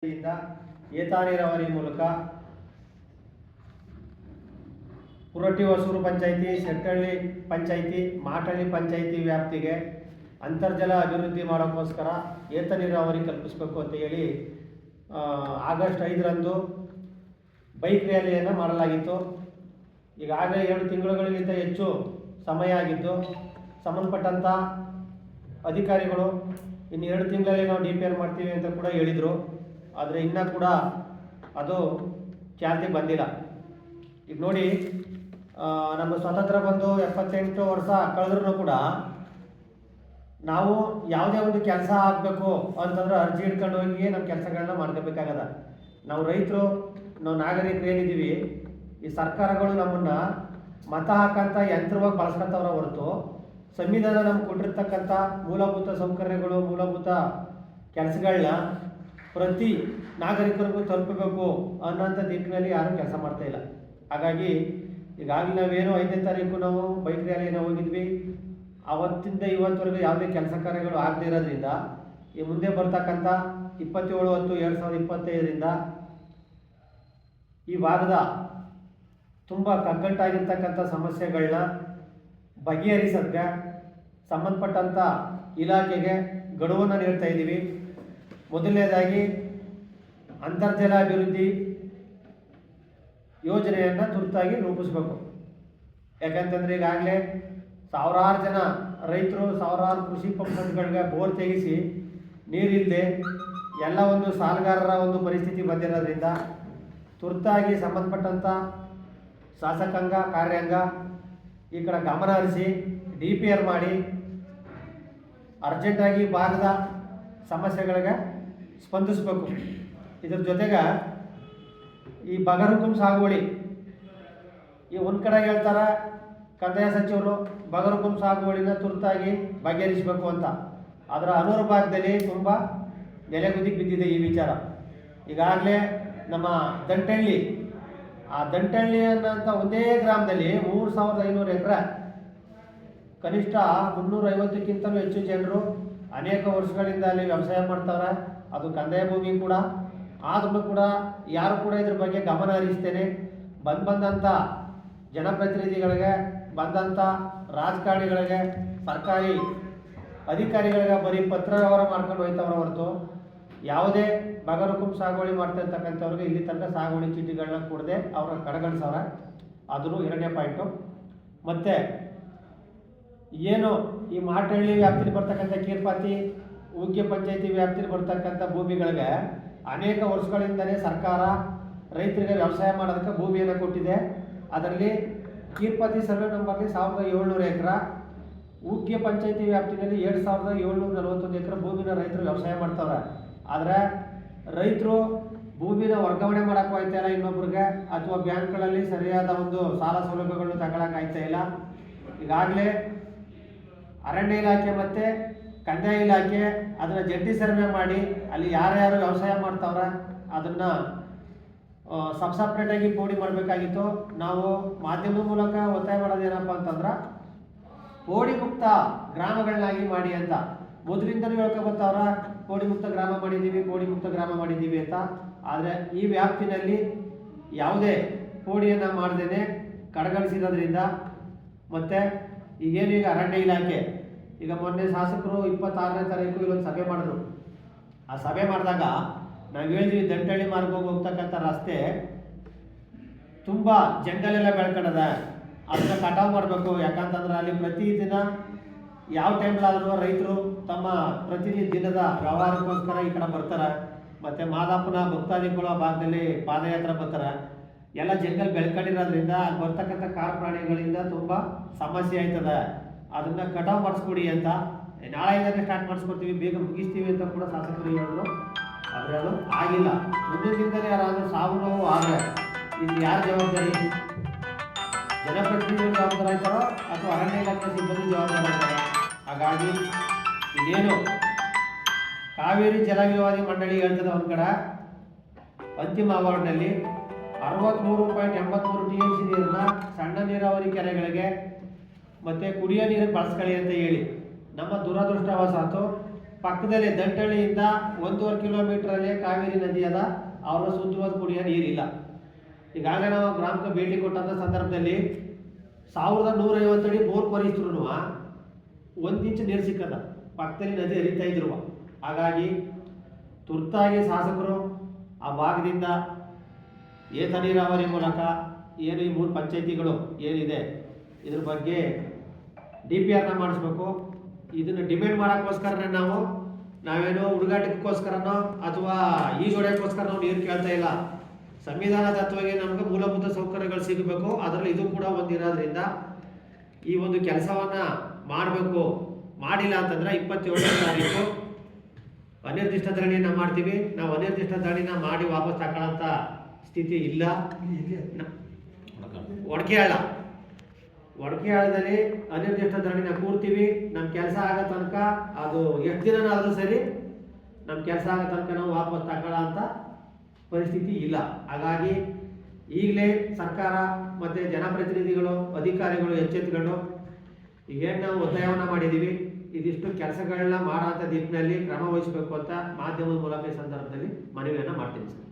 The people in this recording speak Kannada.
ಇಂದ ಏತ ನೀರಾವರಿ ಮೂಲಕ ಪುರಟಿ ಹೊಸೂರು ಪಂಚಾಯಿತಿ, ಶೆಟ್ಟಹಳ್ಳಿ ಪಂಚಾಯಿತಿ, ಮಾಟಳ್ಳಿ ಪಂಚಾಯಿತಿ ವ್ಯಾಪ್ತಿಗೆ ಅಂತರ್ಜಲ ಅಭಿವೃದ್ಧಿ ಮಾಡೋಕ್ಕೋಸ್ಕರ ಏತ ನೀರಾವರಿ ಕಲ್ಪಿಸಬೇಕು ಅಂತ ಹೇಳಿ ಆಗಸ್ಟ್ 5ರಂದು ಬೈಕ್ ರ್ಯಾಲಿಯನ್ನು ಮಾಡಲಾಗಿತ್ತು. ಈಗಾಗಲೇ 2 ತಿಂಗಳುಗಳಿಗಿಂತ ಹೆಚ್ಚು ಸಮಯ ಆಗಿದ್ದು, ಸಂಬಂಧಪಟ್ಟಂಥ ಅಧಿಕಾರಿಗಳು ಇನ್ನು 2 ತಿಂಗಳಲ್ಲಿ ನಾವು DPR ಮಾಡ್ತೀವಿ ಅಂತ ಕೂಡ ಹೇಳಿದರು. ಆದರೆ ಇನ್ನೂ ಕೂಡ ಅದು ಚಾಲ್ತಿಗೆ ಬಂದಿಲ್ಲ. ಈಗ ನೋಡಿ, ನಮ್ಮ ಸ್ವತಂತ್ರ ಬಂದು 78 ವರ್ಷ ಕಳೆದ್ರೂ ಕೂಡ ನಾವು ಯಾವುದೇ ಒಂದು ಕೆಲಸ ಆಗಬೇಕು ಅಂತಂದ್ರೆ ಅರ್ಜಿ ಹಿಡ್ಕೊಂಡು ಹೋಗಿ ನಮ್ಮ ಕೆಲಸಗಳನ್ನ ಮಾಡ್ಕೋಬೇಕಾಗದ. ನಾವು ರೈತರು, ನಾವು ನಾಗರಿಕರು ಏನಿದ್ದೀವಿ, ಈ ಸರ್ಕಾರಗಳು ನಮ್ಮನ್ನು ಮತ ಹಾಕಂತ ಯಂತ್ರವಾಗಿ ಬಳಸ್ಕೊಂತವ್ರ ಹೊರತು ಸಂವಿಧಾನ ನಮ್ಗೆ ಕೊಟ್ಟಿರ್ತಕ್ಕಂಥ ಮೂಲಭೂತ ಸೌಕರ್ಯಗಳು, ಮೂಲಭೂತ ಕೆಲಸಗಳನ್ನ ಪ್ರತಿ ನಾಗರಿಕರಿಗೂ ತಲುಪಬೇಕು ಅನ್ನೋಂಥ ದಿಕ್ಕಿನಲ್ಲಿ ಯಾರೂ ಕೆಲಸ ಮಾಡ್ತಾ ಇಲ್ಲ. ಹಾಗಾಗಿ ಈಗಾಗಲೇ ನಾವೇನು 5ನೇ ತಾರೀಕು ನಾವು ಬೈಕ್ ರ್ಯಾಲಿಯನ್ನು ಹೋಗಿದ್ವಿ. ಅವತ್ತಿಂದ ಇವತ್ತವರೆಗೂ ಯಾವುದೇ ಕೆಲಸ ಕಾರ್ಯಗಳು ಆಗದೇ ಇರೋದ್ರಿಂದ ಈ ಮುಂದೆ ಬರ್ತಕ್ಕಂಥ 27/10/2025ರಿಂದ ಈ ಭಾಗದ ತುಂಬ ಕಗ್ಗಂಟಾಗಿರ್ತಕ್ಕಂಥ ಸಮಸ್ಯೆಗಳನ್ನ ಬಗೆಹರಿಸೋಕ್ಕೆ ಸಂಬಂಧಪಟ್ಟಂಥ ಇಲಾಖೆಗೆ ಗಡುವನ್ನು ನೀಡ್ತಾ ಇದ್ದೀವಿ. ಮೊದಲನೇದಾಗಿ ಅಂತರ್ಜಲ ಅಭಿವೃದ್ಧಿ ಯೋಜನೆಯನ್ನು ತುರ್ತಾಗಿ ರೂಪಿಸಬೇಕು. ಯಾಕಂತಂದರೆ ಈಗಾಗಲೇ ಸಾವಿರಾರು ಜನ ರೈತರು ಸಾವಿರಾರು ಕೃಷಿ ಪಂಪ್ಸೆಟ್ಗಳಿಗೆ ಬೋರ್ ತೆಗೆಸಿ ನೀರಿಲ್ಲದೆ ಎಲ್ಲ ಒಂದು ಸಾಲಗಾರರ ಒಂದು ಪರಿಸ್ಥಿತಿ ಬಂದಿರೋದ್ರಿಂದ ತುರ್ತಾಗಿ ಸಂಬಂಧಪಟ್ಟಂಥ ಶಾಸಕಾಂಗ, ಕಾರ್ಯಾಂಗ ಈ ಕಡೆ ಗಮನ ಹರಿಸಿ DPR ಮಾಡಿ ಅರ್ಜೆಂಟಾಗಿ ಭಾಗದ ಸಮಸ್ಯೆಗಳಿಗೆ ಸ್ಪಂದಿಸಬೇಕು. ಇದ್ರ ಜೊತೆಗೆ ಈ ಬಗರುಕುಂ ಸಾಗುವಳಿ, ಈ ಒಂದು ಕಡೆ ಹೇಳ್ತಾರೆ ಕಂದಾಯ ಸಚಿವರು ಬಗರುಕುಂ ಸಾಗುವಳಿನ ತುರ್ತಾಗಿ ಬಗೆಹರಿಸಬೇಕು ಅಂತ. ಅದರ ಅನೂರು ಭಾಗದಲ್ಲಿ ತುಂಬ ನೆಲೆಗುದಿಗೆ ಬಿದ್ದಿದೆ ಈ ವಿಚಾರ. ಈಗಾಗಲೇ ನಮ್ಮ ದಂಟಹಳ್ಳಿ, ಆ ದಂಟಹಳ್ಳಿ ಅನ್ನೋಂಥ ಒಂದೇ ಗ್ರಾಮದಲ್ಲಿ 3500 ಎಕರೆ, ಕನಿಷ್ಠ 350ಕ್ಕಿಂತಲೂ ಹೆಚ್ಚು ಜನರು ಅನೇಕ ವರ್ಷಗಳಿಂದ ಅಲ್ಲಿ ವ್ಯವಸಾಯ ಮಾಡ್ತಾರೆ. ಅದು ಕಂದಾಯ ಭೂಮಿ ಕೂಡ. ಆದ್ರೂ ಕೂಡ ಯಾರು ಕೂಡ ಇದ್ರ ಬಗ್ಗೆ ಗಮನ ಹರಿಸ್ತೇನೆ ಬಂದಂಥ ಜನಪ್ರತಿನಿಧಿಗಳಿಗೆ, ಬಂದಂಥ ರಾಜಕಾರಣಿಗಳಿಗೆ, ಸರ್ಕಾರಿ ಅಧಿಕಾರಿಗಳಿಗೆ ಬರೀ ಪತ್ರ ವ್ಯವಹಾರ ಮಾಡ್ಕೊಂಡು ಹೋಯ್ತವ್ರ ಹೊರತು ಯಾವುದೇ ಬಗರುಕುಂ ಸಾಗುವಳಿ ಮಾಡ್ತಾ ಇರ್ತಕ್ಕಂಥವ್ರಿಗೆ ಇಲ್ಲಿ ತನಕ ಸಾಗುವಳಿ ಚೀಟಿಗಳನ್ನ ಕೊಡದೆ ಅವ್ರ ಕಡೆಗಣಿಸವ್ರೆ. ಅದನ್ನು 2ನೇ ಪಾಯಿಂಟು. ಮತ್ತು ಏನು ಈ ಮಾಟಳ್ಳಿ ವ್ಯಾಪ್ತಿಲಿ ಬರ್ತಕ್ಕಂಥ ಕೀರ್ಪಾತಿ, ಉಗ್ಗೆ ಪಂಚಾಯಿತಿ ವ್ಯಾಪ್ತಿಲಿ ಬರ್ತಕ್ಕಂಥ ಭೂಮಿಗಳಿಗೆ ಅನೇಕ ವರ್ಷಗಳಿಂದಲೇ ಸರ್ಕಾರ ರೈತರಿಗೆ ವ್ಯವಸಾಯ ಮಾಡೋದಕ್ಕೆ ಭೂಮಿಯನ್ನು ಕೊಟ್ಟಿದೆ. ಅದರಲ್ಲಿ ಕೀರ್ಪಾತಿ ಸರ್ವೆ ನಂಬರ್ಲಿ 1700 ಎಕರೆ, ಉಗ್ಗೆ ಪಂಚಾಯಿತಿ ವ್ಯಾಪ್ತಿನಲ್ಲಿ 2741 ಎಕರೆ ಭೂಮಿನ ರೈತರು ವ್ಯವಸಾಯ ಮಾಡ್ತವ್ರೆ. ಆದರೆ ರೈತರು ಭೂಮಿನ ವರ್ಗಾವಣೆ ಮಾಡೋಕ್ಕೂ ಆಯ್ತಾ ಇಲ್ಲ ಇನ್ನೊಬ್ರಿಗೆ, ಅಥವಾ ಬ್ಯಾಂಕ್ಗಳಲ್ಲಿ ಸರಿಯಾದ ಒಂದು ಸಾಲ ಸೌಲಭ್ಯಗಳನ್ನು ತಗೊಳಕ್ಕೆ ಆಯ್ತಾ ಇಲ್ಲ. ಈಗಾಗಲೇ ಅರಣ್ಯ ಇಲಾಖೆ ಮತ್ತು ಕಂದಾಯ ಇಲಾಖೆ ಅದನ್ನು ಜಂಟಿ ಸರ್ವೆ ಮಾಡಿ ಅಲ್ಲಿ ಯಾರ್ಯಾರು ವ್ಯವಸಾಯ ಮಾಡ್ತಾವ್ರೆ ಅದನ್ನು ಸಪ್ರೇಟಾಗಿ ಪೋಡಿ ಮಾಡಬೇಕಾಗಿತ್ತು. ನಾವು ಮಾಧ್ಯಮದ ಮೂಲಕ ಒತ್ತಾಯ ಮಾಡೋದೇನಪ್ಪ ಅಂತಂದ್ರೆ ಪೋಡಿ ಮುಕ್ತ ಗ್ರಾಮಗಳನ್ನಾಗಿ ಮಾಡಿ ಅಂತ. ಮೊದಲಿಂದಲೂ ಹೇಳ್ಕೊಬರ್ತಾವ್ರ ಪೋಡಿ ಮುಕ್ತ ಗ್ರಾಮ ಮಾಡಿದ್ದೀವಿ, ಪೋಡಿ ಮುಕ್ತ ಗ್ರಾಮ ಮಾಡಿದ್ದೀವಿ ಅಂತ. ಆದರೆ ಈ ವ್ಯಾಪ್ತಿನಲ್ಲಿ ಯಾವುದೇ ಪೋಡಿಯನ್ನು ಮಾಡದೇನೆ ಕಡೆಗಣಿಸಿರೋದ್ರಿಂದ, ಮತ್ತು ಈಗೇನು ಈಗ ಅರಣ್ಯ ಇಲಾಖೆ ಈಗ ಮೊನ್ನೆ ಶಾಸಕರು 26ನೇ ತಾರೀಕು ಇಲ್ಲೊಂದು ಸಭೆ ಮಾಡಿದ್ರು. ಆ ಸಭೆ ಮಾಡಿದಾಗ ನಾವು ಹೇಳಿದ್ವಿ, ದಂಟಹಳ್ಳಿ ಮಾರ್ಗ ಹೋಗ್ತಕ್ಕಂಥ ರಸ್ತೆ ತುಂಬ ಜಂಗಲೆಲ್ಲ ಬೆಳ್ಕೊಂಡದ, ಅದನ್ನ ಕಟಾವು ಮಾಡಬೇಕು. ಯಾಕಂತಂದ್ರೆ ಅಲ್ಲಿ ಪ್ರತಿದಿನ ಯಾವ ಟೈಮ್ಲಾದ್ರೂ ರೈತರು ತಮ್ಮ ಪ್ರತಿದಿನದ ವ್ಯವಹಾರಕ್ಕೋಸ್ಕರ ಈ ಕಡೆ ಬರ್ತಾರೆ. ಮತ್ತು ಮಾದಾಪುರ ಭಕ್ತಾದಿಗಳ ಭಾಗದಲ್ಲಿ ಪಾದಯಾತ್ರೆ ಬರ್ತಾರೆ. ಎಲ್ಲ ಜಂಗಲ್ ಬೆಳ್ಕೊಂಡಿರೋದ್ರಿಂದ ಅಲ್ಲಿ ಬರ್ತಕ್ಕಂಥ ಕಾಡು ಪ್ರಾಣಿಗಳಿಂದ ತುಂಬ ಸಮಸ್ಯೆ ಆಯ್ತದೆ. ಅದನ್ನು ಕಟಾವು ಮಾಡಿಸ್ಕೊಡಿ ಅಂತ. ನಾಳೆಯಿಂದಲೇ ಸ್ಟಾರ್ಟ್ ಮಾಡಿಸ್ಕೊಡ್ತೀವಿ, ಬೇಗ ಮುಗಿಸ್ತೀವಿ ಅಂತ ಕೂಡ ಶಾಸಕರು ಹೇಳಿದ್ರು. ಆದರೆ ಅದು ಆಗಿಲ್ಲ. ಮುಂದಿನ ದಿನದಲ್ಲಿ ಯಾರಾದರೂ ಸಾವು ನೋವು ಆದರೆ ಇದು ಯಾರ ಜವಾಬ್ದಾರಿ? ಜನಪ್ರತಿನಿಧಿಗಳು ಜವಾಬ್ದಾರ ಆಯ್ತಾರೋ ಅಥವಾ ಅರಣ್ಯ ಇಲಾಖೆ ಸಿಬ್ಬಂದಿ ಜವಾಬ್ದಾರ ಆಯ್ತಾರೋ? ಹಾಗಾಗಿ ಇದೇನು ಕಾವೇರಿ ಜಲ ವಿವಾದಿ ಮಂಡಳಿ ಹೇಳ್ತದೆ, ಒಂದು ಕಡೆ ಅಂತಿಮ ಅವಾರ್ಡ್ನಲ್ಲಿ 63.83 TMC ನೀರನ್ನ ಸಣ್ಣ ನೀರಾವರಿ ಕೆರೆಗಳಿಗೆ ಮತ್ತು ಕುಡಿಯೋ ನೀರಿಗೆ ಬಳಸ್ಕೊಳ್ಳಿ ಅಂತ ಹೇಳಿ ನಮ್ಮ ದುರದೃಷ್ಟವಶಾತು ಪಕ್ಕದಲ್ಲಿ ದಂಟಳ್ಳಿಯಿಂದ 1.5 ಕಿಲೋಮೀಟ್ರಲ್ಲೇ ಕಾವೇರಿ ನದಿ ಅದ. ಅವರ ಶುದ್ಧವಾದ ಕುಡಿಯೋ ನೀರಿಲ್ಲ. ಈಗಾಗಲೇ ನಾವು ಗ್ರಾಮಕ್ಕೆ ಭೇಟಿ ಕೊಟ್ಟಂಥ ಸಂದರ್ಭದಲ್ಲಿ 1150 ಅಡಿ ಬೋರ್ ಕೊರಿಸಿದ್ರು 1 ಇಂಚ್ ನೀರು ಸಿಕ್ಕದ. ಪಕ್ಕದಲ್ಲಿ ನದಿ ಹರಿತಾ ಇದ್ರು. ಹಾಗಾಗಿ ತುರ್ತಾಗಿ ಶಾಸಕರು ಆ ಭಾಗದಿಂದ ಏತ ನೀರಾವರಿ ಮೂಲಕ ಏನು ಈ 3 ಪಂಚಾಯಿತಿಗಳು ಏನಿದೆ ಇದ್ರ ಬಗ್ಗೆ DPRನ ಮಾಡಿಸ್ಬೇಕು. ಇದನ್ನು ಡಿಮ್ಯಾಂಡ್ ಮಾಡೋಕ್ಕೋಸ್ಕರನೇ ನಾವೇನೋ ಹುಡುಗಾಟಕ್ಕೋಸ್ಕರನೋ ಅಥವಾ ಈಜೊಡೆಯೋಕ್ಕೋಸ್ಕರ ನೀರು ಕೇಳ್ತಾ ಇಲ್ಲ. ಸಂವಿಧಾನದತ್ವವಾಗಿ ನಮಗೆ ಮೂಲಭೂತ ಸೌಕರ್ಯಗಳು ಸಿಗಬೇಕು. ಅದರಲ್ಲಿ ಇದು ಕೂಡ ಒಂದಿರೋದ್ರಿಂದ ಈ ಒಂದು ಕೆಲಸವನ್ನು ಮಾಡಬೇಕು. ಮಾಡಿಲ್ಲ ಅಂತಂದರೆ 27ನೇ ತಾರೀಕು ಅನಿರ್ದಿಷ್ಟ ಧರಣಿಯನ್ನು ಮಾಡ್ತೀವಿ. ನಾವು ಅನಿರ್ದಿಷ್ಟ ಧರಣಿನ ಮಾಡಿ ವಾಪಸ್ ತಗೊಳ್ಳೋಂಥ ಸ್ಥಿತಿ ಇಲ್ಲ. ಒಡಕೆಯಾಳದಲ್ಲಿ ಅನಿರ್ದಿಷ್ಟ ಧರಣಿನ ಕೂರ್ತೀವಿ. ನಮ್ಮ ಕೆಲಸ ಆಗೋ ತನಕ ಅದು ಎಷ್ಟು ದಿನನಾದರೂ ಸರಿ, ನಮ್ಮ ಕೆಲಸ ಆಗೋ ತನಕ ನಾವು ವಾಪಸ್ ತಗೊಳ್ಳೋ ಅಂತ ಪರಿಸ್ಥಿತಿ ಇಲ್ಲ. ಹಾಗಾಗಿ ಈಗಲೇ ಸರ್ಕಾರ ಮತ್ತು ಜನಪ್ರತಿನಿಧಿಗಳು ಅಧಿಕಾರಿಗಳು ಎಚ್ಚೆತ್ತುಕೊಂಡು ಈಗೇನು ನಾವು ಒತ್ತಾಯವನ್ನು ಮಾಡಿದ್ದೀವಿ, ಇದಿಷ್ಟು ಕೆಲಸಗಳನ್ನ ಮಾಡೋಂಥ ದಿಕ್ಕಿನಲ್ಲಿ ಕ್ರಮ ವಹಿಸಬೇಕು ಅಂತ ಮಾಧ್ಯಮದ ಮೂಲಕ ಈ ಸಂದರ್ಭದಲ್ಲಿ ಮನವಿಯನ್ನು ಮಾಡ್ತೀನಿ ಸರ್.